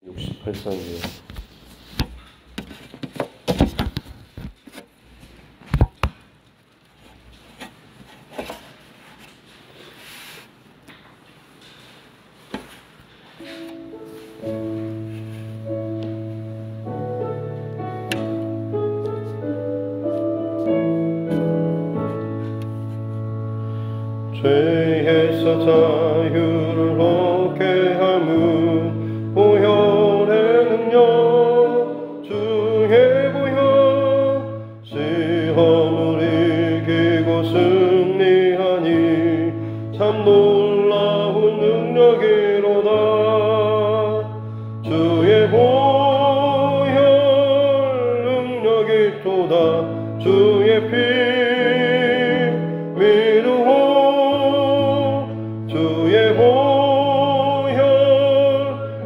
68장이에요. 죄에서 자유를 얻게 함은 보혈의 능력 주의 보혈 시험을 이기고 승리하니 참 놀라운 능력이로다. 주의 보혈 능력이 또다. 주의 피 위로호 주의 보혈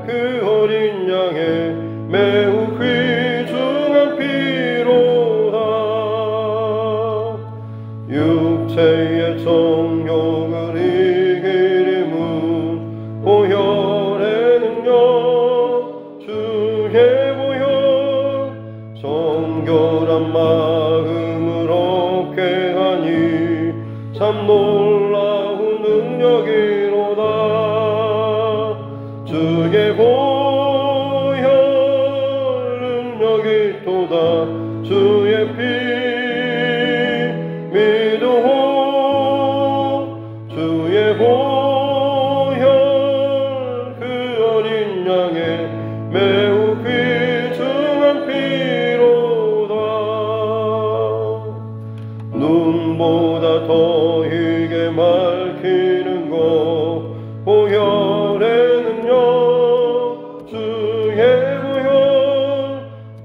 그 어린 양의 매우 귀중한 피로다. 육체의 정욕을 이기림은 보혈의 능력 주의 보혈 정결한 마음을 얻게 하니 참 놀라운 능력이로다. 주의 보혈 능력이 또다. 주의 피 믿어 주의 보혈 그 어린 양의 매우 귀중한 피로다. 눈보다 더 이게 밝히는 것 보혈의 능력 주의 보혈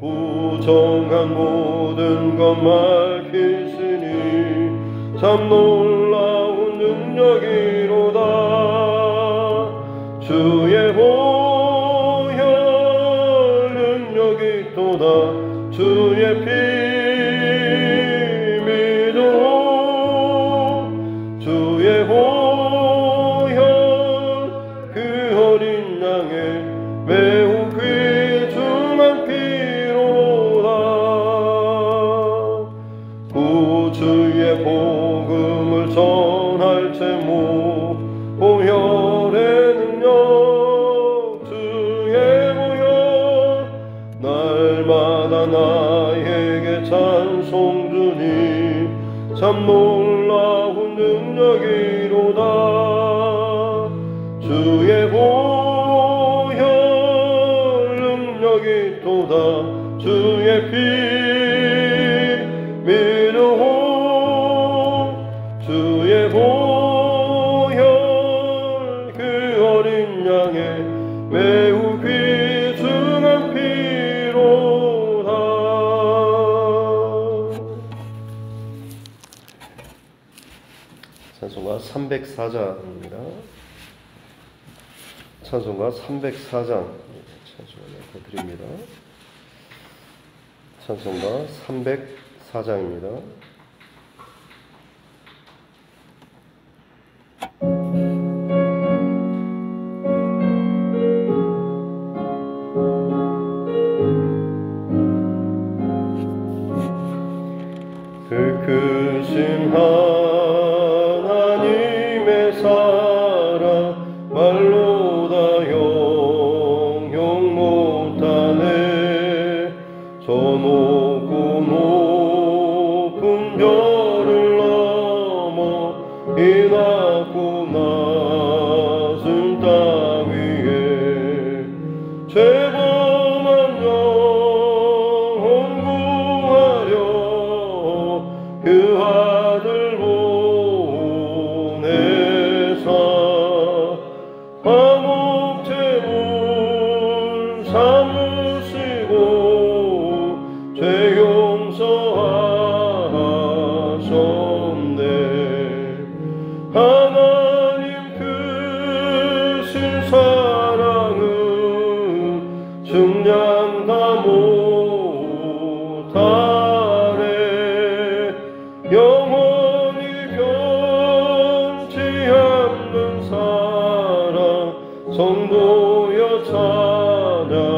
부정한 모든 것 밝히시니 참 놀라운 능력이로다. 주의 보혈 능력이 또다. 주의 피 주의 보혈 그 어린 양의 매우 귀중한 피로다. 구주의 복음을 전할 제목 보혈의 능력 주의 보혈 날마다 나에게 찬송 주니 참 놀라운 능력이로다. 주의 보혈 능력이 또다. 주의 피 믿어 주의 보혈 그 어린 양의 매우 귀중한 피로다. 찬송가 304장입니다. 찬송가 304장 찬송을 드립니다. 찬송가 304장입니다. 그 크신 하나님의 사랑 말로 다 형용 못하네. 저 높고 높은 별을 넘어 이 낮고 낮은 땅 위에 죄범한 영혼 구하려 그 아들 보내사 화목 제물 삼으시고 죄 용서하셨네. 하나님 크신 사랑은 증량 다 못하네. 영원히 변치 않는 사랑 성도여 찬양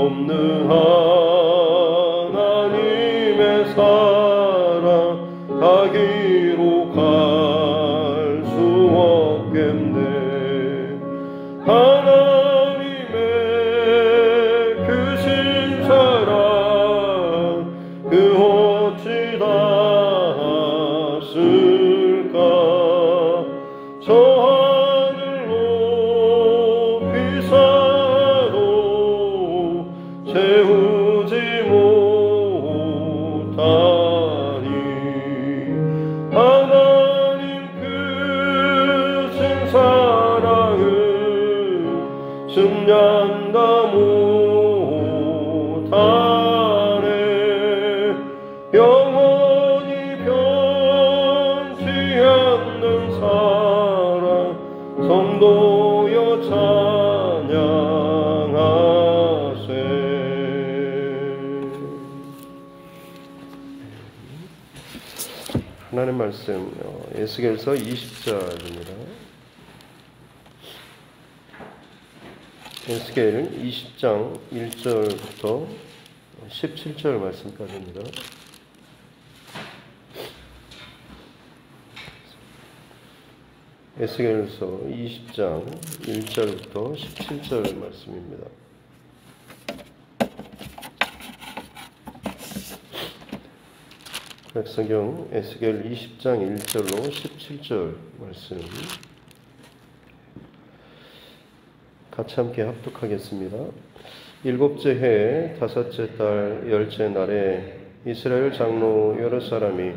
없는 하나님의 사랑 가기로 갈 수 없겠네. 하나님의 그 신사랑 그 어찌 닿았을까. 저 하늘 높이 쌓아도 채우지 못하니 하나님 그 신사랑을 숨는다 못하네. 영원히 변치 않는 사랑 성도여 찬양하세. 하나님 말씀 에스겔서 20절입니다. 에스겔 20장 1절부터 17절 말씀까지입니다. 에스겔서 20장 1절부터 17절 말씀입니다. 구약성경 에스겔 20장 1절로 17절 말씀 같이 함께 합독하겠습니다. 일곱째 해 다섯째 달 열째 날에 이스라엘 장로 여러 사람이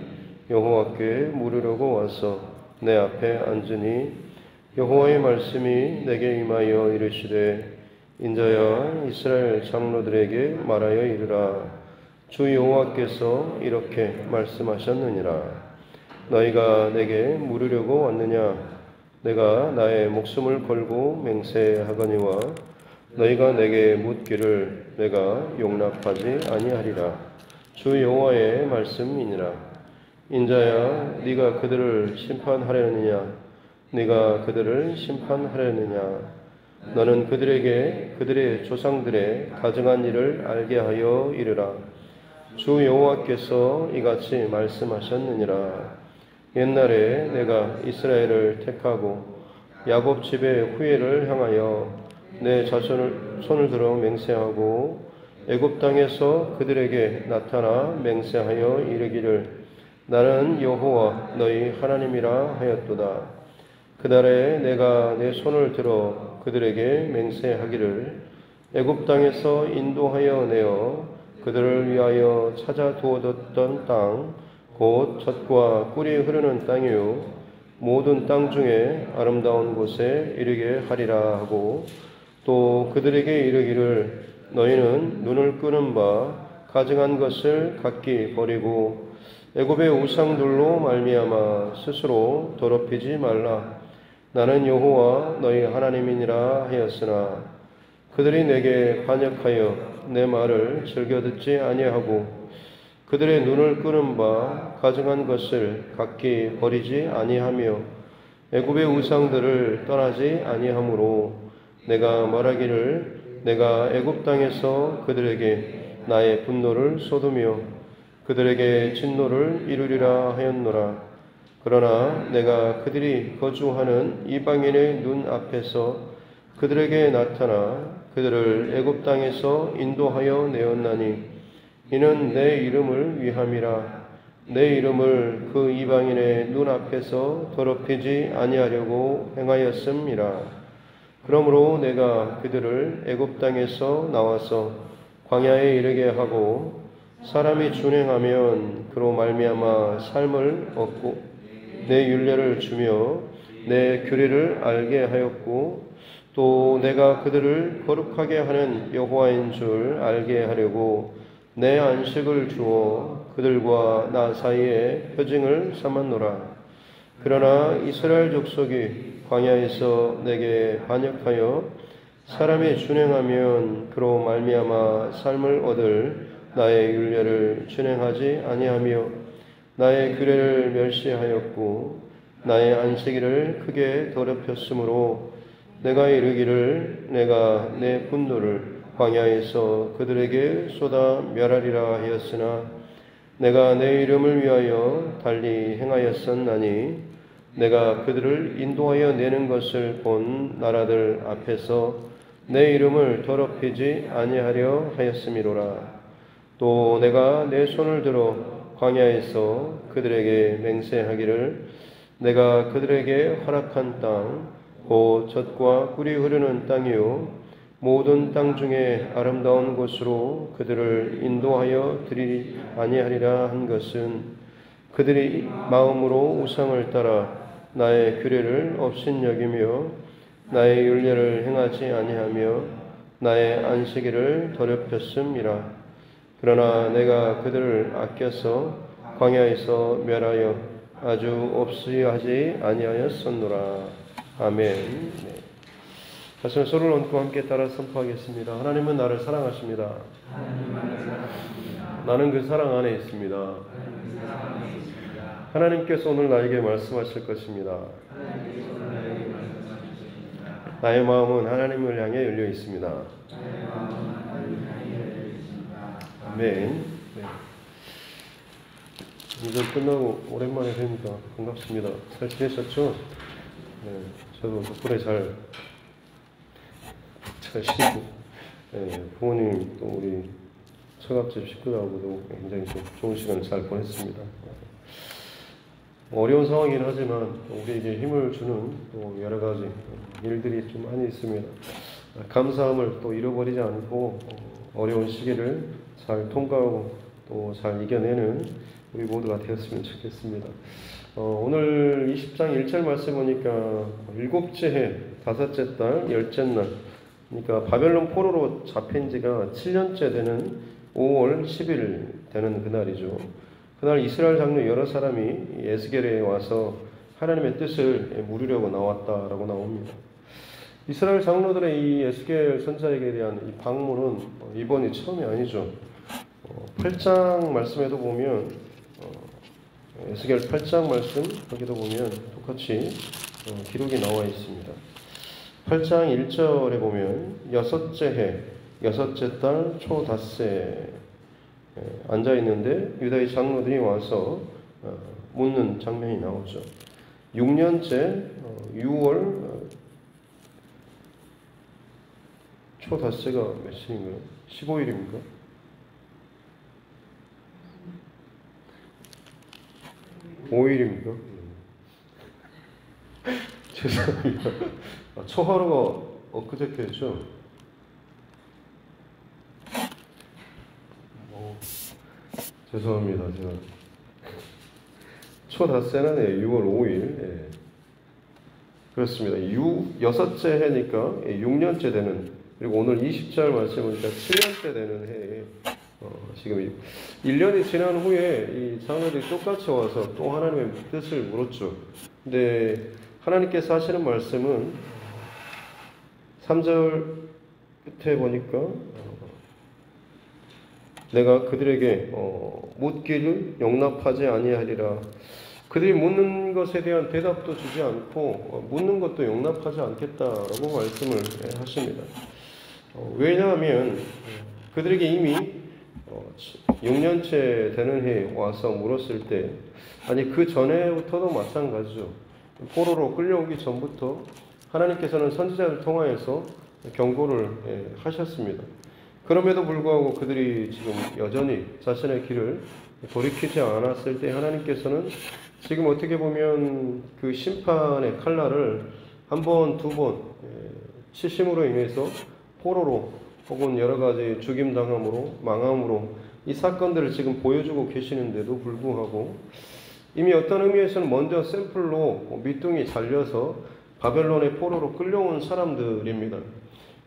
여호와께 물으려고 와서 내 앞에 앉으니 여호와의 말씀이 내게 임하여 이르시되 인자야 이스라엘 장로들에게 말하여 이르라. 주 여호와께서 이렇게 말씀하셨느니라. 너희가 내게 물으려고 왔느냐. 내가 나의 목숨을 걸고 맹세하거니와 너희가 내게 묻기를 내가 용납하지 아니하리라. 주 여호와의 말씀이니라. 인자야 네가 그들을 심판하려느냐. 네가 그들을 심판하려느냐. 너는 그들에게 그들의 조상들의 가증한 일을 알게 하여 이르라. 주 여호와께서 이같이 말씀하셨느니라. 옛날에 내가 이스라엘을 택하고 야곱 집의 후예를 향하여 내 자손을 손을 들어 맹세하고 애굽 땅에서 그들에게 나타나 맹세하여 이르기를 나는 여호와 너희 하나님이라 하였도다. 그날에 내가 내 손을 들어 그들에게 맹세하기를 애굽 땅에서 인도하여 내어 그들을 위하여 찾아 두어뒀던 땅 곧 젖과 꿀이 흐르는 땅이요 모든 땅 중에 아름다운 곳에 이르게 하리라 하고 또 그들에게 이르기를 너희는 눈을 끄는 바 가증한 것을 각기 버리고 애굽의 우상들로 말미암아 스스로 더럽히지 말라. 나는 여호와 너희 하나님이니라 하였으나 그들이 내게 반역하여 내 말을 즐겨 듣지 아니하고 그들의 눈을 끄는 바 가증한 것을 각기 버리지 아니하며 애굽의 우상들을 떠나지 아니하므로 내가 말하기를 내가 애굽 땅에서 그들에게 나의 분노를 쏟으며 그들에게 진노를 이루리라 하였노라. 그러나 내가 그들이 거주하는 이방인의 눈 앞에서 그들에게 나타나 그들을 애굽 땅에서 인도하여 내었나니 이는 내 이름을 위함이라. 내 이름을 그 이방인의 눈앞에서 더럽히지 아니하려고 행하였음이라. 그러므로 내가 그들을 애굽 땅에서 나와서 광야에 이르게 하고 사람이 준행하면 그로 말미암아 삶을 얻고 내 율례를 주며 내 규례를 알게 하였고 또 내가 그들을 거룩하게 하는 여호와인 줄 알게 하려고 내 안식을 주어 그들과 나 사이에 표징을 삼았노라. 그러나 이스라엘 족속이 광야에서 내게 반역하여 사람이 준행하면 그로 말미암아 삶을 얻을 나의 율례를 준행하지 아니하며 나의 규례를 멸시하였고 나의 안식일을 크게 더럽혔으므로 내가 이르기를 내가 내 분노를 광야에서 그들에게 쏟아 멸하리라 하였으나 내가 내 이름을 위하여 달리 행하였었나니 내가 그들을 인도하여 내는 것을 본 나라들 앞에서 내 이름을 더럽히지 아니하려 하였음이로라. 또 내가 내 손을 들어 광야에서 그들에게 맹세하기를 내가 그들에게 허락한 땅 곧 젖과 꿀이 흐르는 땅이요 모든 땅 중에 아름다운 곳으로 그들을 인도하여 드리지 아니하리라 한 것은 그들이 마음으로 우상을 따라 나의 규례를 업신여기며 나의 율례를 행하지 아니하며 나의 안식일을 더럽혔음이라. 그러나 내가 그들을 아껴서 광야에서 멸하여 아주 없이 하지 아니하였었노라. 아멘. 네. 가슴에 손을 얹고 함께 따라 선포하겠습니다. 하나님은 나를 사랑하십니다. 나는 그 사랑 안에 있습니다. 하나님께서 오늘 나에게 말씀하실 것입니다. 나의 마음은 하나님을 향해 열려 있습니다. 아멘. 네. 이제 끝나고 오랜만에 뵈니까 반갑습니다. 잘 지내셨죠? 네, 저도 덕분에 잘 쉬고, 네, 부모님 또 우리 처갓집 식구들하고도 굉장히 좋은 시간을 잘 보냈습니다. 어려운 상황이긴 하지만 우리에게 힘을 주는 또 여러 가지 일들이 좀 많이 있습니다. 감사함을 또 잃어버리지 않고 어려운 시기를 잘 통과하고 또 잘 이겨내는 우리 모두가 되었으면 좋겠습니다. 오늘 20장 1절 말씀 보니까 일곱째 해, 다섯째 달, 열째 날, 그러니까 바벨론 포로로 잡힌 지가 7년째 되는 5월 10일 되는 그날이죠. 그날 이스라엘 장로 여러 사람이 에스겔에 와서 하나님의 뜻을 물으려고 나왔다라고 나옵니다. 이스라엘 장로들의 이 에스겔 선지자에게 대한 이 방문은 이번이 처음이 아니죠. 8장 말씀에도 보면 에스겔 8장 말씀 거기도 보면 똑같이 기록이 나와 있습니다. 8장 1절에 보면 여섯째 해, 여섯째 달 초닷새 앉아 있는데 유다의 장로들이 와서 묻는 장면이 나오죠. 6년째 6월 초닷새가 며칠인가요? 15일입니까? (5일입니까) 죄송합니다. 초하루가 엊그저께죠. 죄송합니다. 제가 초닷새는 6월 5일. 예. 그렇습니다. 여섯째 해니까 6년째 되는, 그리고 오늘 20절 말씀 보니까 7년째 되는 해에 지금 1년이 지난 후에 이 장로들이 똑같이 와서 또 하나님의 뜻을 물었죠. 근데 하나님께서 하시는 말씀은 3절 끝에 보니까 내가 그들에게 묻기를 용납하지 아니하리라. 그들이 묻는 것에 대한 대답도 주지 않고 묻는 것도 용납하지 않겠다라고 말씀을 하십니다. 왜냐하면 그들에게 이미 6년째 되는 해에 와서 물었을 때, 아니 그 전에부터도 마찬가지죠. 포로로 끌려오기 전부터 하나님께서는 선지자를 통하여서 경고를 하셨습니다. 그럼에도 불구하고 그들이 지금 여전히 자신의 길을 돌이키지 않았을 때 하나님께서는 지금 어떻게 보면 그 심판의 칼날을 한 번, 두 번 치심으로 인해서 포로로 혹은 여러 가지 죽임당함으로 망함으로 이 사건들을 지금 보여주고 계시는데도 불구하고 이미 어떤 의미에서는 먼저 샘플로 밑둥이 잘려서 바벨론의 포로로 끌려온 사람들입니다.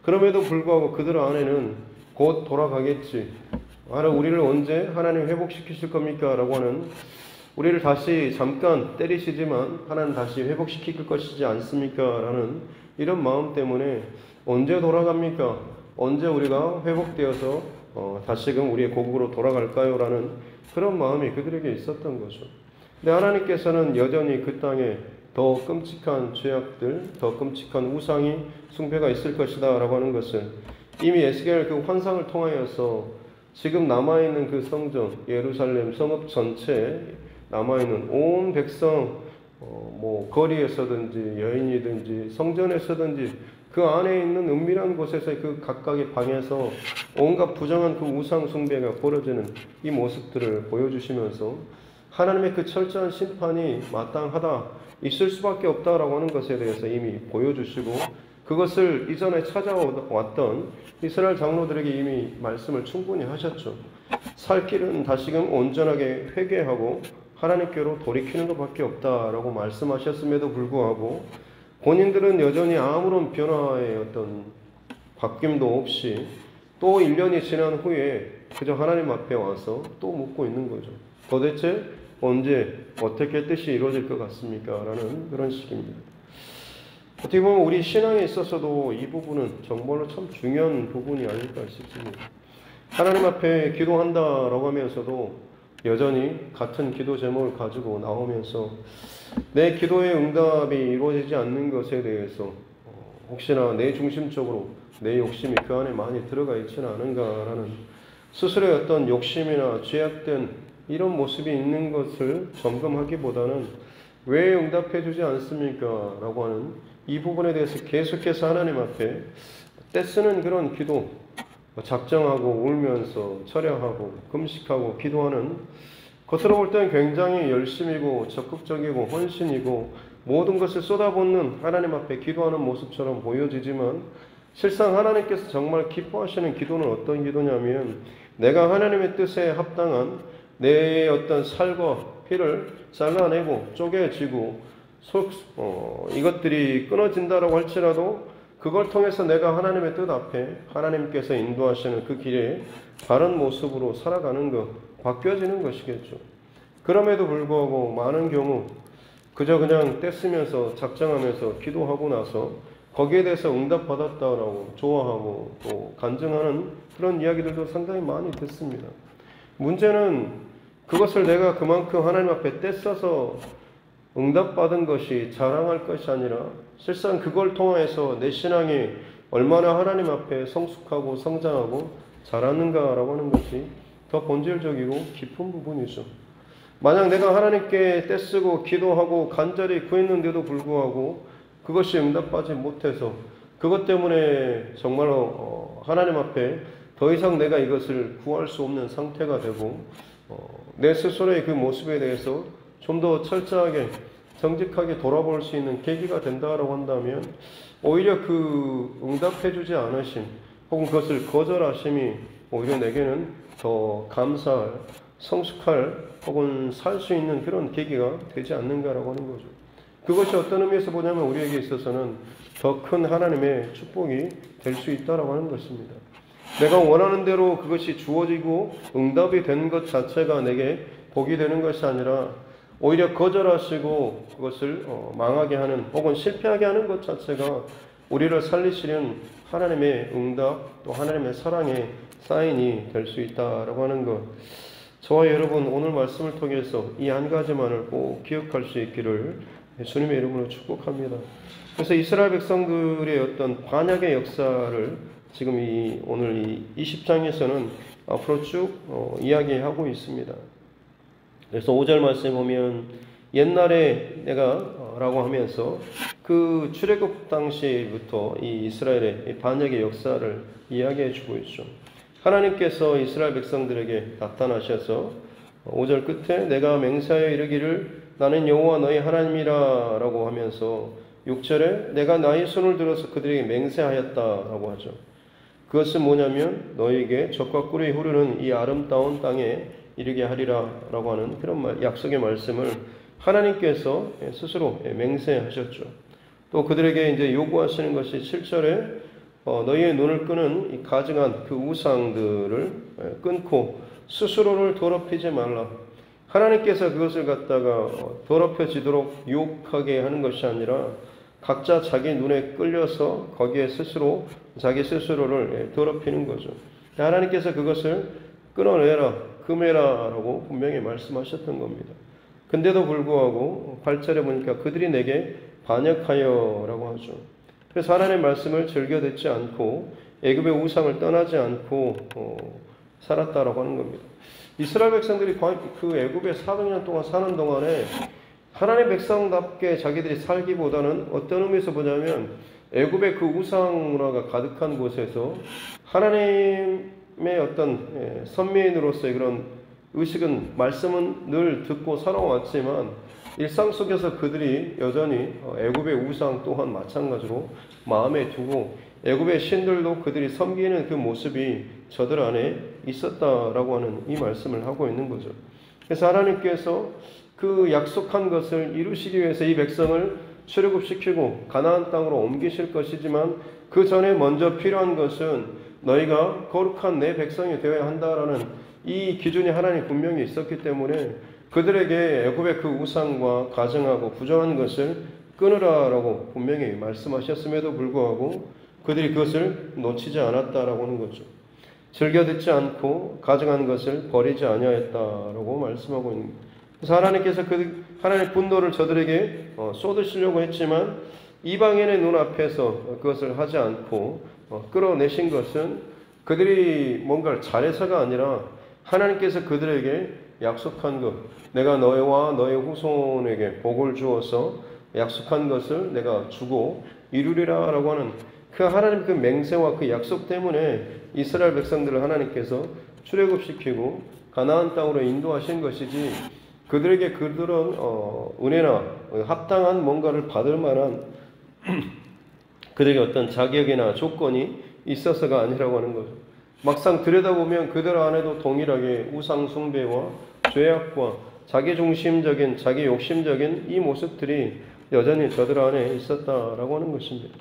그럼에도 불구하고 그들 안에는 곧 돌아가겠지. 우리를 언제 하나님 회복시키실 겁니까? 라고 하는, 우리를 다시 잠깐 때리시지만 하나님 다시 회복시킬 것이지 않습니까? 라는 이런 마음 때문에 언제 돌아갑니까? 언제 우리가 회복되어서 다시금 우리의 고국으로 돌아갈까요? 라는 그런 마음이 그들에게 있었던 거죠. 근데 하나님께서는 여전히 그 땅에 더 끔찍한 죄악들, 더 끔찍한 우상이 숭배가 있을 것이다 라고 하는 것을 이미 에스겔 그 환상을 통하여서 지금 남아있는 그 성전, 예루살렘 성읍 전체에 남아있는 온 백성, 거리에서든지 여인이든지 성전에서든지 그 안에 있는 은밀한 곳에서 그 각각의 방에서 온갖 부정한 그 우상 숭배가 벌어지는 이 모습들을 보여주시면서 하나님의 그 철저한 심판이 마땅하다, 있을 수밖에 없다라고 하는 것에 대해서 이미 보여주시고, 그것을 이전에 찾아왔던 이스라엘 장로들에게 이미 말씀을 충분히 하셨죠. 살 길은 다시금 온전하게 회개하고 하나님께로 돌이키는 것밖에 없다라고 말씀하셨음에도 불구하고 본인들은 여전히 아무런 변화의 어떤 바뀜도 없이 또 1년이 지난 후에 그저 하나님 앞에 와서 또 묻고 있는 거죠. 도대체 언제 어떻게 뜻이 이루어질 것 같습니까? 라는 그런 식입니다. 어떻게 보면 우리 신앙에 있어서도 이 부분은 정말로 참 중요한 부분이 아닐까 싶습니다. 하나님 앞에 기도한다라고 하면서도 여전히 같은 기도 제목을 가지고 나오면서 내 기도의 응답이 이루어지지 않는 것에 대해서 혹시나 내 중심적으로 내 욕심이 그 안에 많이 들어가 있지는 않은가라는 스스로의 어떤 욕심이나 죄악된 이런 모습이 있는 것을 점검하기보다는 왜 응답해 주지 않습니까? 라고 하는 이 부분에 대해서 계속해서 하나님 앞에 떼쓰는 그런 기도, 작정하고 울면서 철야하고 금식하고 기도하는, 겉으로 볼 때는 굉장히 열심이고 적극적이고 헌신이고 모든 것을 쏟아붓는 하나님 앞에 기도하는 모습처럼 보여지지만, 실상 하나님께서 정말 기뻐하시는 기도는 어떤 기도냐면, 내가 하나님의 뜻에 합당한 내 어떤 살과 피를 잘라내고 쪼개지고 이것들이 끊어진다라고 할지라도 그걸 통해서 내가 하나님의 뜻 앞에 하나님께서 인도하시는 그 길에 바른 모습으로 살아가는 것, 바뀌어지는 것이겠죠. 그럼에도 불구하고 많은 경우 그저 그냥 떼쓰면서 작정하면서 기도하고 나서 거기에 대해서 응답받았다라고 좋아하고 또 간증하는 그런 이야기들도 상당히 많이 듣습니다. 문제는 그것을 내가 그만큼 하나님 앞에 떼써서 응답받은 것이 자랑할 것이 아니라 실상 그걸 통해서 내 신앙이 얼마나 하나님 앞에 성숙하고 성장하고 자랐는가라고 하는 것이 더 본질적이고 깊은 부분이죠. 만약 내가 하나님께 떼쓰고 기도하고 간절히 구했는데도 불구하고 그것이 응답받지 못해서 그것 때문에 정말로 하나님 앞에 더 이상 내가 이것을 구할 수 없는 상태가 되고 내 스스로의 그 모습에 대해서 좀 더 철저하게 정직하게 돌아볼 수 있는 계기가 된다라고 한다면 오히려 그 응답해주지 않으심 혹은 그것을 거절하심이 오히려 내게는 더 감사할, 성숙할 혹은 살 수 있는 그런 계기가 되지 않는가라고 하는 거죠. 그것이 어떤 의미에서 보냐면 우리에게 있어서는 더 큰 하나님의 축복이 될 수 있다라고 하는 것입니다. 내가 원하는 대로 그것이 주어지고 응답이 된 것 자체가 내게 복이 되는 것이 아니라 오히려 거절하시고 그것을 망하게 하는 혹은 실패하게 하는 것 자체가 우리를 살리시는 하나님의 응답 또 하나님의 사랑의 사인이 될 수 있다라고 하는 것, 저와 여러분 오늘 말씀을 통해서 이 한 가지만을 꼭 기억할 수 있기를 주님의 이름으로 축복합니다. 그래서 이스라엘 백성들의 어떤 반역의 역사를 지금 오늘 이 20장에서는 앞으로 쭉 이야기하고 있습니다. 그래서 5절 말씀에 보면 옛날에 내가 라고 하면서 그 출애굽 당시부터 이 이스라엘의 반역의 역사를 이야기해 주고 있죠. 하나님께서 이스라엘 백성들에게 나타나셔서 5절 끝에 내가 맹세하여 이르기를 나는 여호와 너희 하나님이라 라고 하면서 6절에 내가 나의 손을 들어서 그들에게 맹세하였다라고 하죠. 그것은 뭐냐면 너희에게 젖과 꿀이 흐르는 이 아름다운 땅에 이르게 하리라 라고 하는 그런 약속의 말씀을 하나님께서 스스로 맹세하셨죠. 또 그들에게 이제 요구하시는 것이 7절에 너희의 눈을 끄는 이 가증한 그 우상들을 끊고 스스로를 더럽히지 말라. 하나님께서 그것을 갖다가 더럽혀지도록 유혹하게 하는 것이 아니라 각자 자기 눈에 끌려서 거기에 자기 스스로를 더럽히는 거죠. 하나님께서 그것을 끊어내라, 금해라 라고 분명히 말씀하셨던 겁니다. 근데도 불구하고 8절에 보니까 그들이 내게 반역하여 라고 하죠. 그래서 하나님의 말씀을 즐겨 듣지 않고 애굽의 우상을 떠나지 않고 살았다라고 하는 겁니다. 이스라엘 백성들이 그 애굽에 400년 동안 사는 동안에 하나님의 백성답게 자기들이 살기보다는 어떤 의미에서 보자면 애굽의 그 우상 문화가 가득한 곳에서 하나님의 어떤 선민으로서의 그런 의식은, 말씀은 늘 듣고 살아왔지만 일상 속에서 그들이 여전히 애굽의 우상 또한 마찬가지로 마음에 두고 애굽의 신들도 그들이 섬기는 그 모습이 저들 안에 있었다라고 하는 이 말씀을 하고 있는 거죠. 그래서 하나님께서 그 약속한 것을 이루시기 위해서 이 백성을 출애굽시키고 가나안 땅으로 옮기실 것이지만 그 전에 먼저 필요한 것은 너희가 거룩한 내 백성이 되어야 한다라는 이 기준이 하나님 분명히 있었기 때문에 그들에게 애굽의 그 우상과 가증하고 부정한 것을 끊으라라고 분명히 말씀하셨음에도 불구하고 그들이 그것을 놓치지 않았다라고 하는 거죠. 즐겨 듣지 않고 가증한 것을 버리지 아니하였다라고 말씀하고 있는 거예요. 그래서 하나님께서 하나님의 분노를 저들에게 쏟으시려고 했지만 이방인의 눈앞에서 그것을 하지 않고 끌어내신 것은 그들이 뭔가를 잘해서가 아니라 하나님께서 그들에게 약속한 것, 내가 너희와 너희 후손에게 복을 주어서 약속한 것을 내가 주고 이루리라 라고 하는 그 하나님 그 맹세와 그 약속 때문에 이스라엘 백성들을 하나님께서 출애굽시키고 가나안 땅으로 인도하신 것이지, 그들에게 그들은 은혜나 합당한 뭔가를 받을 만한 그들에게 어떤 자격이나 조건이 있어서가 아니라고 하는 거죠. 막상 들여다보면 그들 안에도 동일하게 우상 숭배와 죄악과 자기중심적인, 자기 욕심적인 이 모습들이 여전히 저들 안에 있었다라고 하는 것입니다.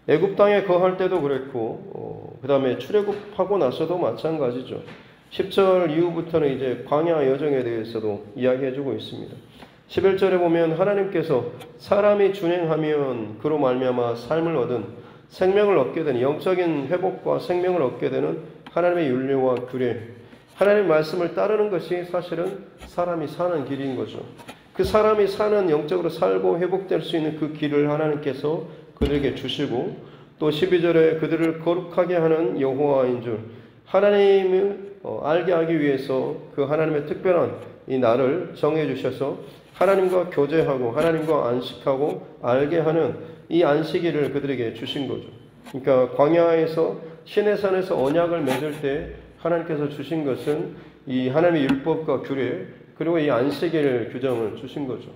애굽 땅에 거할 때도 그랬고 그 다음에 출애굽하고 나서도 마찬가지죠. 10절 이후부터는 이제 광야 여정에 대해서도 이야기해주고 있습니다. 11절에 보면 하나님께서 사람이 준행하면 그로 말미암아 삶을 얻은, 생명을 얻게 되는, 영적인 회복과 생명을 얻게 되는 하나님의 윤리와 규례, 하나님의 말씀을 따르는 것이 사실은 사람이 사는 길인 거죠. 그 사람이 사는, 영적으로 살고 회복될 수 있는 그 길을 하나님께서 그들에게 주시고, 또 12절에 그들을 거룩하게 하는 여호와인 줄, 하나님을 알게 하기 위해서 그 하나님의 특별한 이 날을 정해 주셔서 하나님과 교제하고 하나님과 안식하고 알게 하는 이 안식일을 그들에게 주신 거죠. 그러니까 광야에서 시내산에서 언약을 맺을 때 하나님께서 주신 것은 이 하나님의 율법과 규례, 그리고 이 안식일 규정을 주신 거죠.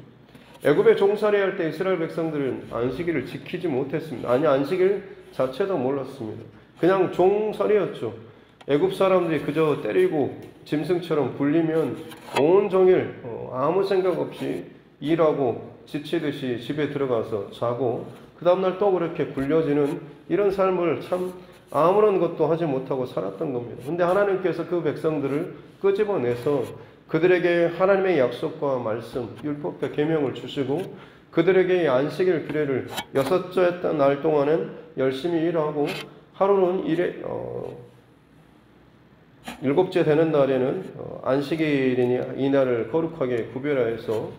애굽에 종살이 할 때 이스라엘 백성들은 안식일을 지키지 못했습니다. 아니, 안식일 자체도 몰랐습니다. 그냥 종살이였죠. 애굽 사람들이 그저 때리고 짐승처럼 굴리면 온종일 아무 생각 없이 일하고 지치듯이 집에 들어가서 자고 그 다음날 또 그렇게 굴려지는 이런 삶을 참 아무런 것도 하지 못하고 살았던 겁니다. 근데 하나님께서 그 백성들을 끄집어내서 그들에게 하나님의 약속과 말씀, 율법과 계명을 주시고 그들에게 안식일 규례를 6째 날 동안은 열심히 일하고 하루는 7째 되는 날에는 안식일이니 이 날을 거룩하게 구별하여서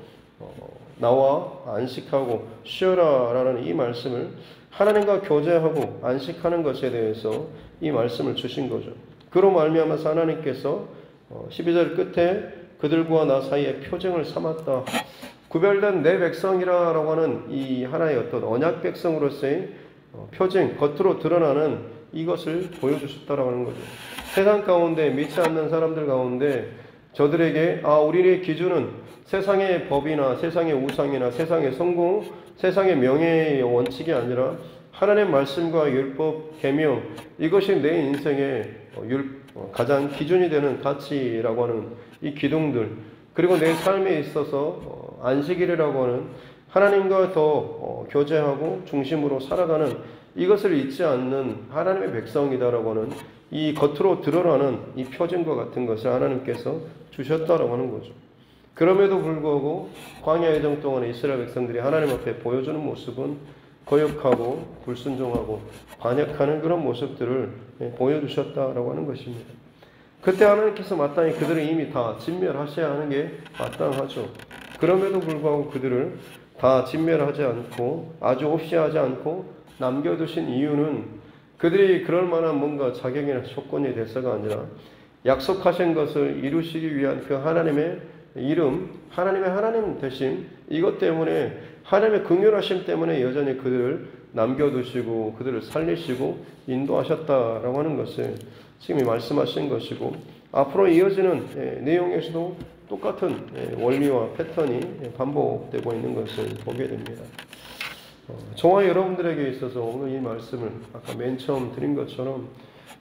나와 안식하고 쉬어라 라는 이 말씀을, 하나님과 교제하고 안식하는 것에 대해서 이 말씀을 주신 거죠. 그로 말미암아서 하나님께서 12절 끝에 그들과 나 사이에 표징을 삼았다. 구별된 내 백성이라고 하는 이 하나의 어떤 언약 백성으로서의 표징, 겉으로 드러나는 이것을 보여주셨다라고 하는 거죠. 세상 가운데 믿지 않는 사람들 가운데 저들에게 우리의 기준은 세상의 법이나 세상의 우상이나 세상의 성공, 세상의 명예의 원칙이 아니라 하나님의 말씀과 율법, 계명, 이것이 내 인생의 가장 기준이 되는 가치라고 하는 이 기둥들, 그리고 내 삶에 있어서 안식일이라고 하는 하나님과 더 교제하고 중심으로 살아가는 이것을 잊지 않는 하나님의 백성이다라고 하는 이 겉으로 드러나는 이 표징과 같은 것을 하나님께서 주셨다라고 하는 거죠. 그럼에도 불구하고 광야 여정 동안에 이스라엘 백성들이 하나님 앞에 보여주는 모습은 거역하고 불순종하고 반역하는 그런 모습들을 보여주셨다라고 하는 것입니다. 그때 하나님께서 마땅히 그들을 이미 다 진멸하셔야 하는 게 마땅하죠. 그럼에도 불구하고 그들을 다 진멸하지 않고 아주 없이 하지 않고 남겨두신 이유는 그들이 그럴 만한 뭔가 자격이나 조건이 돼서가 아니라 약속하신 것을 이루시기 위한 그 하나님의 이름, 하나님의 하나님 되심, 이것 때문에 하나님의 긍휼하심 때문에 여전히 그들을 남겨두시고 그들을 살리시고 인도하셨다라고 하는 것을 지금 말씀하신 것이고, 앞으로 이어지는 내용에서도 똑같은 원리와 패턴이 반복되고 있는 것을 보게 됩니다. 저와 여러분들에게 있어서 오늘 이 말씀을 아까 맨 처음 드린 것처럼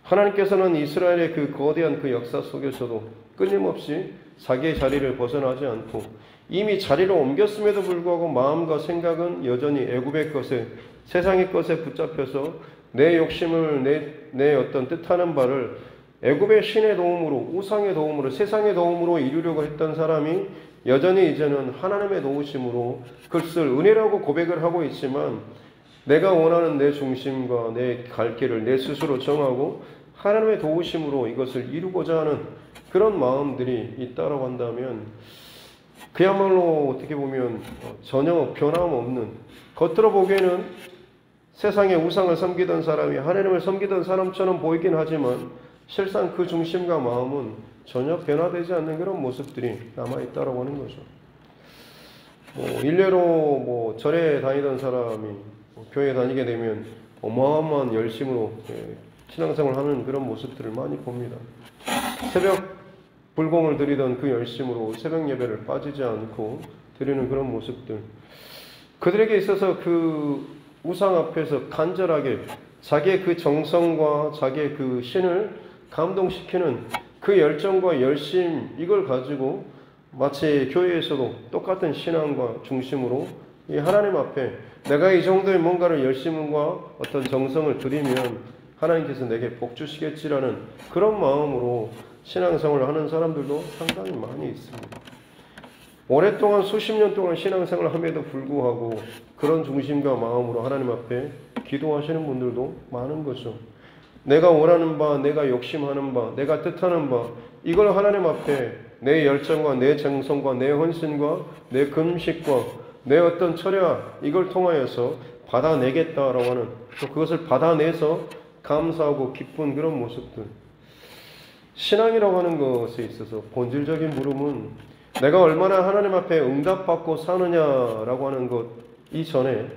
하나님께서는 이스라엘의 그 거대한 그 역사 속에서도 끊임없이 자기의 자리를 벗어나지 않고 이미 자리를 옮겼음에도 불구하고 마음과 생각은 여전히 애굽의 것에, 세상의 것에 붙잡혀서 내 욕심을, 내 어떤 뜻하는 바를 애굽의 신의 도움으로, 우상의 도움으로, 세상의 도움으로 이루려고 했던 사람이 여전히 이제는 하나님의 도우심으로 그것을 은혜라고 고백을 하고 있지만, 내가 원하는 내 중심과 내 갈 길을 내 스스로 정하고 하나님의 도우심으로 이것을 이루고자 하는 그런 마음들이 있다고 한다면, 그야말로 어떻게 보면 전혀 변함없는, 겉으로 보기에는 세상의 우상을 섬기던 사람이 하나님을 섬기던 사람처럼 보이긴 하지만 실상 그 중심과 마음은 전혀 변화되지 않는 그런 모습들이 남아있다고 하는 거죠. 일례로 절에 다니던 사람이 교회에 다니게 되면 어마어마한 열심으로 신앙생활을 하는 그런 모습들을 많이 봅니다. 새벽 불공을 드리던 그 열심으로 새벽 예배를 빠지지 않고 드리는 그런 모습들, 그들에게 있어서 그 우상 앞에서 간절하게 자기의 그 정성과 자기의 그 신을 감동시키는 그 열정과 열심, 이걸 가지고 마치 교회에서도 똑같은 신앙과 중심으로 이 하나님 앞에 내가 이 정도의 뭔가를 열심과 어떤 정성을 드리면 하나님께서 내게 복 주시겠지라는 그런 마음으로 신앙생활을 하는 사람들도 상당히 많이 있습니다. 오랫동안 수십 년 동안 신앙생활을 함에도 불구하고 그런 중심과 마음으로 하나님 앞에 기도하시는 분들도 많은 거죠. 내가 원하는 바, 내가 욕심하는 바, 내가 뜻하는 바, 이걸 하나님 앞에 내 열정과 내 정성과 내 헌신과 내 금식과 내 어떤 철야, 이걸 통하여서 받아내겠다라고 하는, 또 그것을 받아내서 감사하고 기쁜 그런 모습들. 신앙이라고 하는 것에 있어서 본질적인 물음은 내가 얼마나 하나님 앞에 응답받고 사느냐라고 하는 것 이전에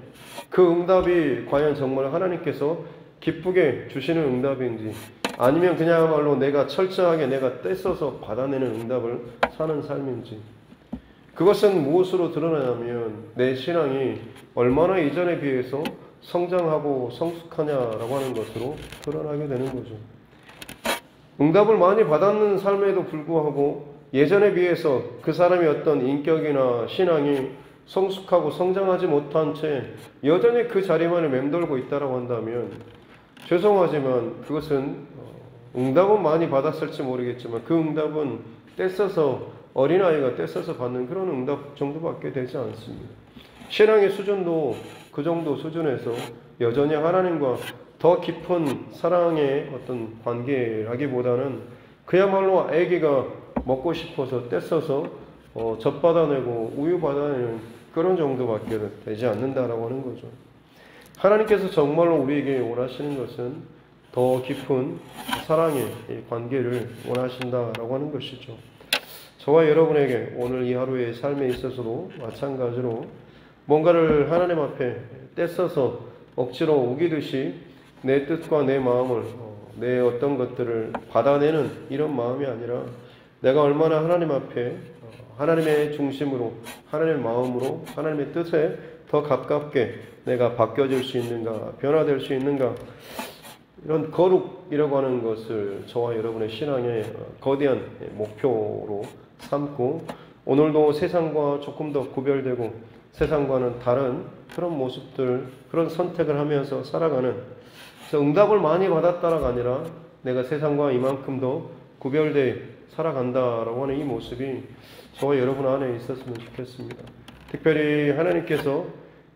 그 응답이 과연 정말 하나님께서 기쁘게 주시는 응답인지, 아니면 그냥말로 내가 철저하게 내가 떼써서 받아내는 응답을 사는 삶인지, 그것은 무엇으로 드러나냐면 내 신앙이 얼마나 이전에 비해서 성장하고 성숙하냐라고 하는 것으로 드러나게 되는 거죠. 응답을 많이 받았는 삶에도 불구하고 예전에 비해서 그 사람의 어떤 인격이나 신앙이 성숙하고 성장하지 못한 채 여전히 그 자리만을 맴돌고 있다고 한다면, 죄송하지만 그것은 응답은 많이 받았을지 모르겠지만 그 응답은 떼써서, 어린아이가 떼써서 받는 그런 응답 정도밖에 되지 않습니다. 신앙의 수준도 그 정도 수준에서 여전히 하나님과 더 깊은 사랑의 어떤 관계라기보다는 그야말로 아기가 먹고 싶어서 떼써서 젖 받아내고 우유 받아내는 그런 정도밖에 되지 않는다라고 하는 거죠. 하나님께서 정말로 우리에게 원하시는 것은 더 깊은 사랑의 관계를 원하신다라고 하는 것이죠. 저와 여러분에게 오늘 이 하루의 삶에 있어서도 마찬가지로 뭔가를 하나님 앞에 떼써서 억지로 우기듯이 내 뜻과 내 마음을, 내 어떤 것들을 받아내는 이런 마음이 아니라 내가 얼마나 하나님 앞에 하나님의 중심으로, 하나님의 마음으로, 하나님의 뜻에 더 가깝게 내가 바뀌어질 수 있는가, 변화될 수 있는가, 이런 거룩이라고 하는 것을 저와 여러분의 신앙의 거대한 목표로 삼고, 오늘도 세상과 조금 더 구별되고 세상과는 다른 그런 모습들, 그런 선택을 하면서 살아가는, 그래서 응답을 많이 받았다가 아니라 내가 세상과 이만큼 더 구별되어 살아간다라고 하는 이 모습이 저와 여러분 안에 있었으면 좋겠습니다. 특별히 하나님께서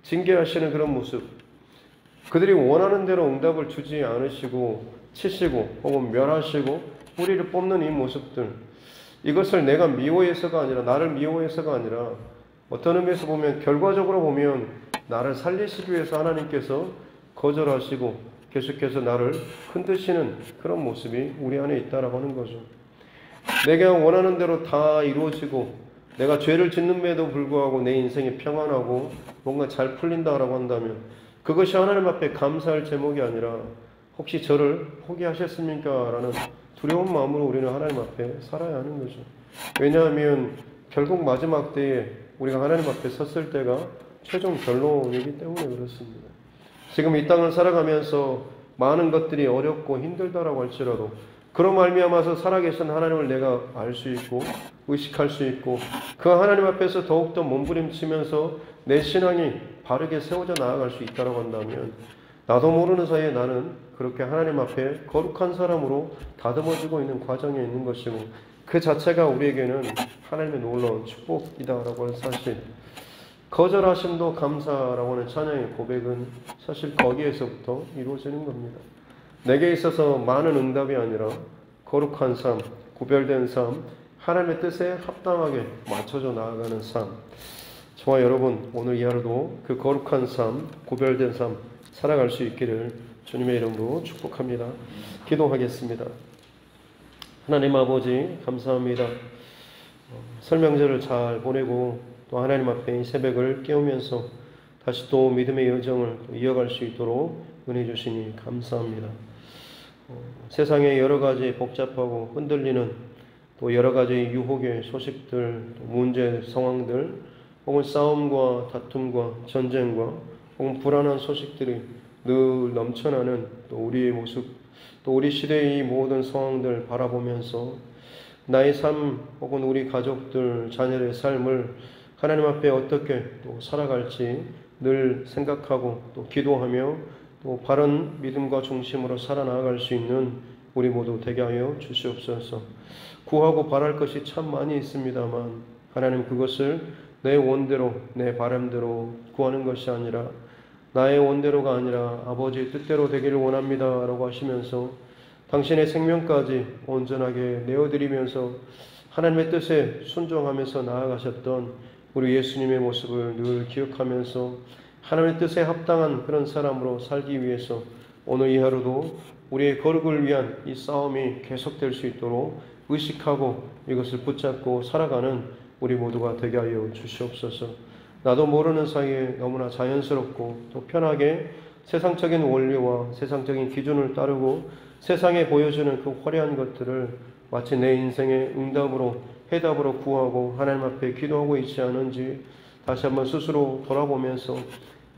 징계하시는 그런 모습, 그들이 원하는 대로 응답을 주지 않으시고 치시고 혹은 멸하시고 뿌리를 뽑는 이 모습들, 이것을 내가 미워해서가 아니라, 나를 미워해서가 아니라 어떤 의미에서 보면, 결과적으로 보면 나를 살리시기 위해서 하나님께서 거절하시고 계속해서 나를 흔드시는 그런 모습이 우리 안에 있다라고 하는 거죠. 내가 원하는 대로 다 이루어지고 내가 죄를 짓는데도 불구하고 내 인생이 평안하고 뭔가 잘 풀린다라고 한다면 그것이 하나님 앞에 감사할 제목이 아니라 혹시 저를 포기하셨습니까? 라는 두려운 마음으로 우리는 하나님 앞에 살아야 하는 거죠. 왜냐하면 결국 마지막 때에 우리가 하나님 앞에 섰을 때가 최종 결론이기 때문에 그렇습니다. 지금 이 땅을 살아가면서 많은 것들이 어렵고 힘들다라고 할지라도 그로 말미암아서 살아계신 하나님을 내가 알 수 있고 의식할 수 있고 그 하나님 앞에서 더욱더 몸부림치면서 내 신앙이 바르게 세워져 나아갈 수 있다고 한다면 나도 모르는 사이에 나는 그렇게 하나님 앞에 거룩한 사람으로 다듬어지고 있는 과정에 있는 것이고 그 자체가 우리에게는 하나님의 놀라운 축복이다라고 하는 사실, 거절하심도 감사라고 하는 찬양의 고백은 사실 거기에서부터 이루어지는 겁니다. 내게 있어서 많은 응답이 아니라 거룩한 삶, 구별된 삶, 하나님의 뜻에 합당하게 맞춰져 나아가는 삶. 저와 여러분 오늘 이 하루도 그 거룩한 삶, 구별된 삶 살아갈 수 있기를 주님의 이름으로 축복합니다. 기도하겠습니다. 하나님 아버지 감사합니다. 설명절을 잘 보내고 또 하나님 앞에 이 새벽을 깨우면서 다시 또 믿음의 여정을 이어갈 수 있도록 은혜 주시니 감사합니다. 세상에 여러 가지 복잡하고 흔들리는 또 여러 가지 유혹의 소식들, 또 문제 상황들, 혹은 싸움과 다툼과 전쟁과 혹은 불안한 소식들이 늘 넘쳐나는 또 우리의 모습, 또 우리 시대의 이 모든 상황들 바라보면서 나의 삶 혹은 우리 가족들, 자녀의 삶을 하나님 앞에 어떻게 또 살아갈지 늘 생각하고 또 기도하며 또 바른 믿음과 중심으로 살아나갈 수 있는 우리 모두 되게 하여 주시옵소서. 구하고 바랄 것이 참 많이 있습니다만 하나님 그것을 내 원대로 내 바람대로 구하는 것이 아니라 나의 원대로가 아니라 아버지의 뜻대로 되기를 원합니다 라고 하시면서 당신의 생명까지 온전하게 내어드리면서 하나님의 뜻에 순종하면서 나아가셨던 우리 예수님의 모습을 늘 기억하면서 하나님의 뜻에 합당한 그런 사람으로 살기 위해서 오늘 이 하루도 우리의 거룩을 위한 이 싸움이 계속될 수 있도록 의식하고 이것을 붙잡고 살아가는 우리 모두가 되게 하여 주시옵소서. 나도 모르는 사이에 너무나 자연스럽고 또 편하게 세상적인 원리와 세상적인 기준을 따르고 세상에 보여주는 그 화려한 것들을 마치 내 인생의 응답으로 해답으로 구하고 하나님 앞에 기도하고 있지 않은지 다시 한번 스스로 돌아보면서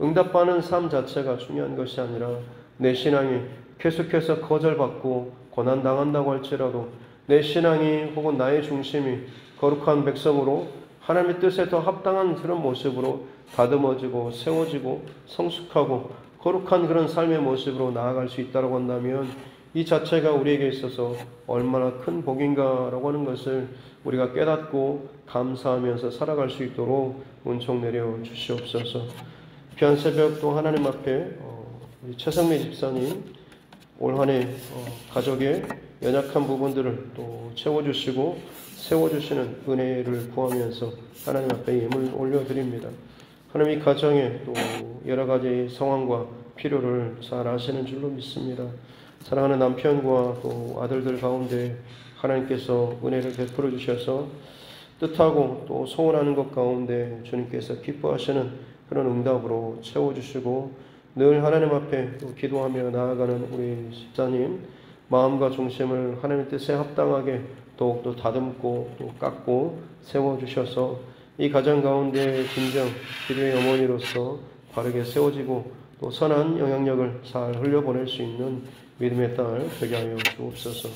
응답받는 삶 자체가 중요한 것이 아니라 내 신앙이 계속해서 거절받고 고난당한다고 할지라도 내 신앙이 혹은 나의 중심이 거룩한 백성으로 하나님의 뜻에 더 합당한 그런 모습으로 다듬어지고 세워지고 성숙하고 거룩한 그런 삶의 모습으로 나아갈 수 있다고 한다면 이 자체가 우리에게 있어서 얼마나 큰 복인가라고 하는 것을 우리가 깨닫고 감사하면서 살아갈 수 있도록 은총 내려 주시옵소서. 귀한 새벽 또 하나님 앞에 우리 최성미 집사님 올 한 해 가족의 연약한 부분들을 또 채워주시고 세워주시는 은혜를 구하면서 하나님 앞에 예물 올려드립니다. 하나님 이 가정에 또 여러 가지 상황과 필요를 잘 아시는 줄로 믿습니다. 사랑하는 남편과 또 아들들 가운데 하나님께서 은혜를 베풀어 주셔서 뜻하고 또 소원하는 것 가운데 주님께서 기뻐하시는 그런 응답으로 채워주시고 늘 하나님 앞에 또 기도하며 나아가는 우리 집사님 마음과 중심을 하나님의 뜻에 합당하게 더욱더 다듬고 또 깎고 세워주셔서 이 가정 가운데 진정 기도의 어머니로서 바르게 세워지고 또 선한 영향력을 잘 흘려보낼 수 있는 믿음의 딸 되게 하여 주옵소서.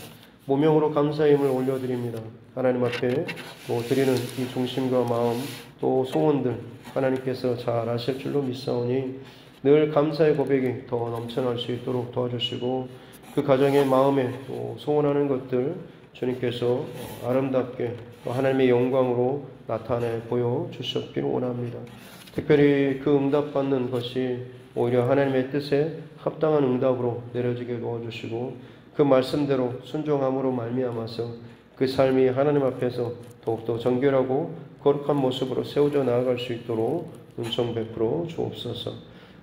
모명으로 감사의 힘을 올려드립니다. 하나님 앞에 또 드리는 이 중심과 마음 또 소원들 하나님께서 잘 아실 줄로 믿사오니 늘 감사의 고백이 더 넘쳐날 수 있도록 도와주시고 그 가정의 마음에 또 소원하는 것들 주님께서 아름답게 또 하나님의 영광으로 나타내 보여주셨기를 원합니다. 특별히 그 응답받는 것이 오히려 하나님의 뜻에 합당한 응답으로 내려지게 도와주시고 그 말씀대로 순종함으로 말미암아서 그 삶이 하나님 앞에서 더욱더 정결하고 거룩한 모습으로 세워져 나아갈 수 있도록 은총 베풀어 주옵소서.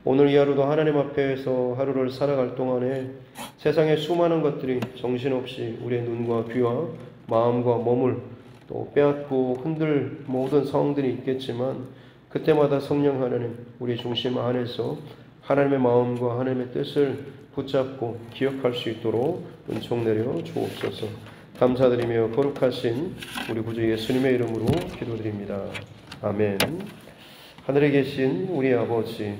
오늘 이 하루도 하나님 앞에서 하루를 살아갈 동안에 세상의 수많은 것들이 정신없이 우리의 눈과 귀와 마음과 몸을 또 빼앗고 흔들 모든 상황들이 있겠지만 그때마다 성령 하나님 우리 중심 안에서 하나님의 마음과 하나님의 뜻을 붙잡고 기억할 수 있도록 은총 내려 주옵소서. 감사드리며 거룩하신 우리 구주 예수님의 이름으로 기도드립니다. 아멘. 하늘에 계신 우리 아버지,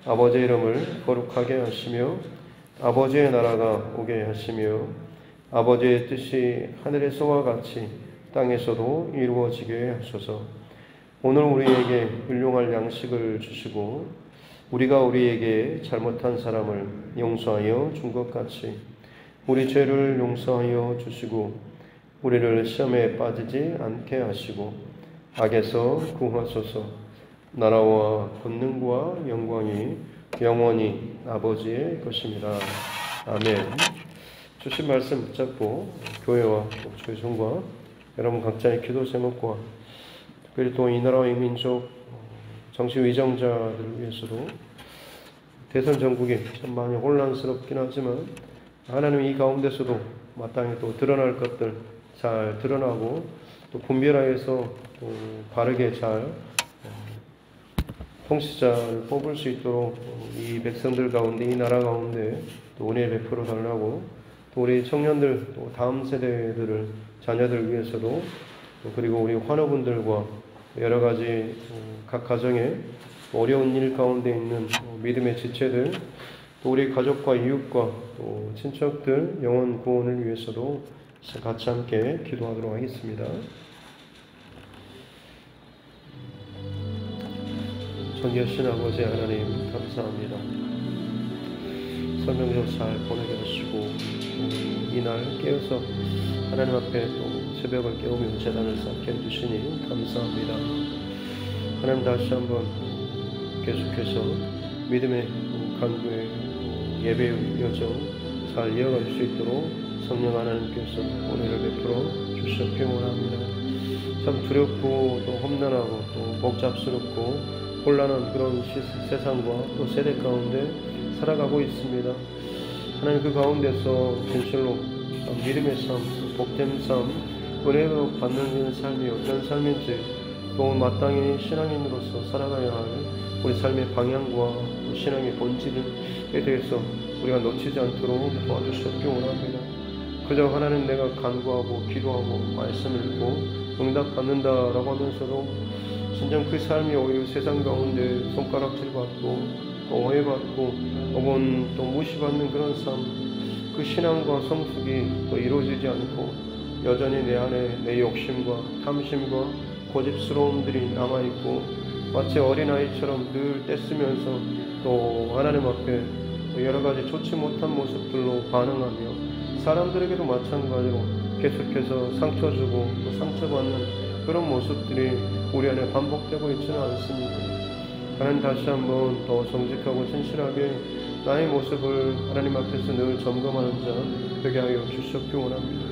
아버지의 이름을 거룩하게 하시며 아버지의 나라가 오게 하시며 아버지의 뜻이 하늘에서와 같이 땅에서도 이루어지게 하소서. 오늘 우리에게 일용할 양식을 주시고 우리가 우리에게 잘못한 사람을 용서하여 준 것 같이 우리 죄를 용서하여 주시고 우리를 시험에 빠지지 않게 하시고 악에서 구하소서. 나라와 권능과 영광이 영원히 아버지의 것입니다. 아멘. 주신 말씀 붙잡고 교회와 저희 종과 여러분 각자의 기도 제목과 특별히 또 이 나라와 이 민족 정치 위정자들을 위해서도 대선 전국이 참 많이 혼란스럽긴 하지만 하나님 이 가운데서도 마땅히 또 드러날 것들 잘 드러나고 또 분별하여서 또 바르게 잘 통치자를 뽑을 수 있도록 이 백성들 가운데 이 나라 가운데 또 은혜 베풀어 달라고 또 우리 청년들 또 다음 세대들을 자녀들 위해서도 그리고 우리 환우분들과 여러 가지 각 가정에 어려운 일 가운데 있는 믿음의 지체들 또 우리 가족과 이웃과 또 친척들 영혼 구원을 위해서도 같이 함께 기도하도록 하겠습니다. 전지하신 아버지 하나님 감사합니다. 설명서 잘 보내게 하시고 이날 깨어서 하나님 앞에 또 새벽을 깨우며 제단을 쌓게 해주시니 감사합니다. 하나님 다시 한번 계속해서 믿음의 간구의 예배의 여정 잘 이어갈 수 있도록 성령 하나님께서 은혜를 베풀어 주시옵기 원합니다. 참 두렵고 또 험난하고 또 복잡스럽고 혼란한 그런 세상과 또 세대 가운데 살아가고 있습니다. 하나님 그 가운데서 진실로 믿음의 삶, 복된 삶, 은혜로 받는 삶이 어떤 삶인지 또 마땅히 신앙인으로서 살아가야 할 우리 삶의 방향과 신앙의 본질에 대해서 우리가 놓치지 않도록 도와주시옵기 원합니다. 그저 하나님 내가 간구하고 기도하고 말씀 읽고 응답받는다라고 하면서도 진정 그 삶이 오히려 세상 가운데 손가락질 받고 또 오해받고 혹은 또 무시받는 그런 삶, 그 신앙과 성숙이 또 이루어지지 않고 여전히 내 안에 내 욕심과 탐심과 고집스러움들이 남아있고 마치 어린아이처럼 늘 떼쓰면서 또 하나님 앞에 여러 가지 좋지 못한 모습들로 반응하며 사람들에게도 마찬가지로 계속해서 상처 주고 또 상처받는 그런 모습들이 우리 안에 반복되고 있지는 않습니다. 하나님 다시 한번 더 정직하고 진실하게 나의 모습을 하나님 앞에서 늘 점검하는 자 되게 하여 주시옵기 원합니다.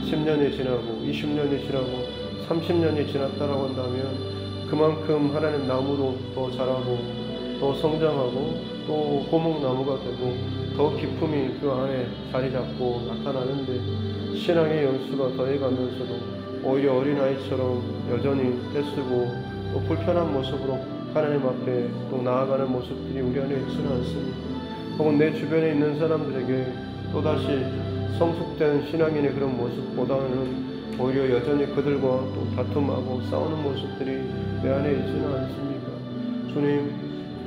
10년이 지나고 20년이 지나고 30년이 지났다라고 한다면 그만큼 하나님 나무도 더 자라고 더 성장하고 또 고목나무가 되고 더 기품이 그 안에 자리 잡고 나타나는데 신앙의 연수가 더해가면서도 오히려 어린아이처럼 여전히 떼쓰고 또 불편한 모습으로 하나님 앞에 또 나아가는 모습들이 우리 안에 있지는 않습니다. 혹은 내 주변에 있는 사람들에게 또다시 성숙된 신앙인의 그런 모습보다는 오히려 여전히 그들과 또 다툼하고 싸우는 모습들이 내 안에 있지는 않습니까? 주님,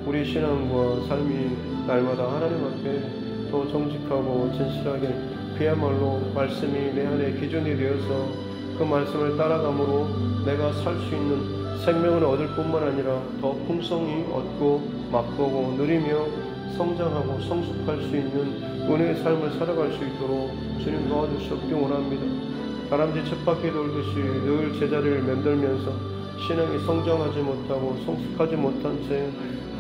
우리 신앙과 삶이 날마다 하나님 앞에 더 정직하고 진실하게 그야말로 말씀이 내 안에 기준이 되어서 그 말씀을 따라감으로 내가 살 수 있는 생명을 얻을 뿐만 아니라 더 풍성히 얻고 맛보고 누리며 성장하고 성숙할 수 있는 은혜의 삶을 살아갈 수 있도록 주님 도와주시옵기 원합니다. 다람쥐 쳇바퀴 돌듯이 늘 제자리를 맴돌면서 신앙이 성장하지 못하고 성숙하지 못한 채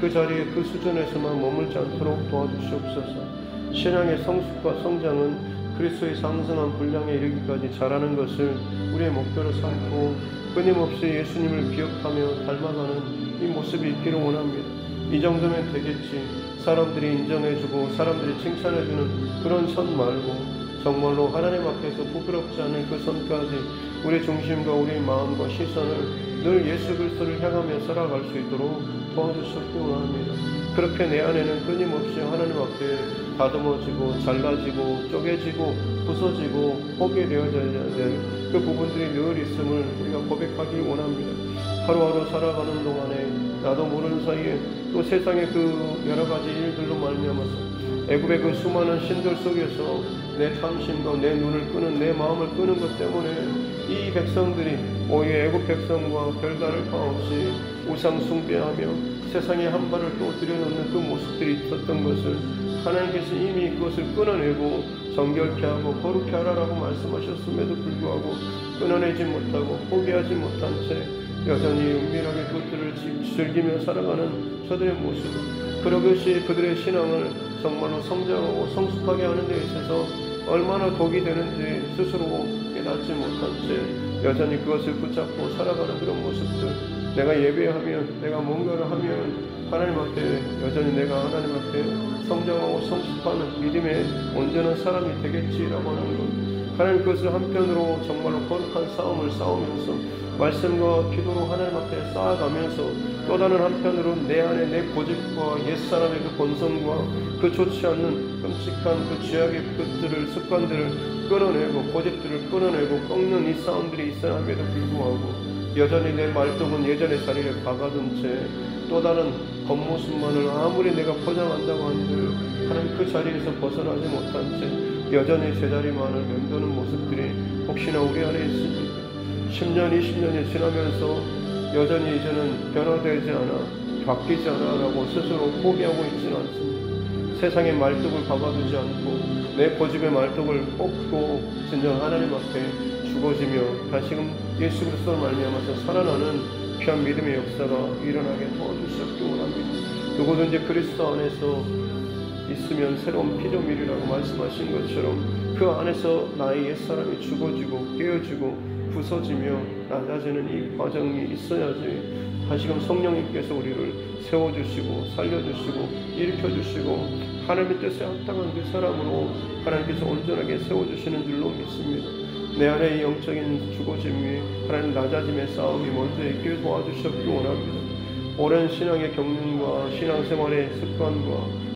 그 자리에 그 수준에서만 머물지 않도록 도와주시옵소서. 신앙의 성숙과 성장은 그리스도의 상승한 분량에 이르기까지 자라는 것을 우리의 목표로 삼고 끊임없이 예수님을 기억하며 닮아가는 이 모습이 있기를 원합니다. 이 정도면 되겠지. 사람들이 인정해주고 사람들이 칭찬해주는 그런 선 말고 정말로 하나님 앞에서 부끄럽지 않은 그 선까지 우리 중심과 우리 마음과 시선을 늘 예수 그리스도를 향하며 살아갈 수 있도록 도와주셨기 원합니다. 그렇게 내 안에는 끊임없이 하나님 앞에 다듬어지고 잘라지고 쪼개지고 부서지고 포기되어져야 될 그 부분들이 늘 있음을 우리가 고백하기 원합니다. 하루하루 살아가는 동안에 나도 모르는 사이에 또 세상의 그 여러 가지 일들로 말미암아서 애굽의 그 수많은 신들 속에서 내 탐심과 내 눈을 끄는 내 마음을 끄는 것 때문에 이 백성들이 오히려 애굽 백성과 별다를 바 없이 우상 숭배하며 세상에 한 발을 또 들여놓는 그 모습들이 있었던 것을 하나님께서 이미 그것을 끊어내고 정결케 하고 거룩케 하라라고 말씀하셨음에도 불구하고 끊어내지 못하고 포기하지 못한 채 여전히 은밀하게 그것들을 즐기며 살아가는 저들의 모습, 그것이 그들의 신앙을 정말로 성장하고 성숙하게 하는 데 있어서 얼마나 독이 되는지 스스로 깨닫지 못한 채 여전히 그것을 붙잡고 살아가는 그런 모습들, 내가 예배하면 내가 뭔가를 하면 하나님 앞에 여전히 내가 하나님 앞에 성장하고 성숙하는 믿음의 온전한 사람이 되겠지라고 하는 것, 하나님 그것을 한편으로 정말로 거룩한 싸움을 싸우면서 말씀과 기도로 하나님 앞에 쌓아가면서 또 다른 한편으로 내 안에 내 고집과 옛사람의 그 본성과 그 좋지 않는 끔찍한 그 죄악의 것들을 습관들을 끊어내고 고집들을 끊어내고 꺾는 이 싸움들이 있어야 함에도 불구하고 여전히 내 말뚝은 예전의 자리를 박아둔 채 또 다른 겉모습만을 아무리 내가 포장한다고 한들 하나님 그 자리에서 벗어나지 못한 채 여전히 제자리만을 맴도는 모습들이 혹시나 우리 안에 있습니까? 10년, 20년이 지나면서 여전히 이제는 변화되지 않아, 바뀌지 않아라고 스스로 포기하고 있지는 않습니다. 세상의 말뚝을 박아두지 않고 내 고집의 말뚝을 뽑고 진정 하나님 앞에 죽어지며 다시금 예수 그리스도를 말미암아서 살아나는 귀한 믿음의 역사가 일어나게 도와주셨기 원합니다. 누구든지 그리스도 안에서 있으면 새로운 피조물이라고 말씀하신 것처럼 그 안에서 나의 옛사람이 죽어지고 깨어지고 부서지며 낮아지는 이 과정이 있어야지 다시금 성령님께서 우리를 세워주시고 살려주시고 일으켜주시고 하나님의 뜻에 합당한 그 사람으로 하나님께서 온전하게 세워주시는 줄로 믿습니다. 내 안에 이 영적인 죽어짐이 하나님 낮아짐의 싸움이 먼저 있길 도와주셨기 원합니다. 오랜 신앙의 경륜과 신앙생활의 습관과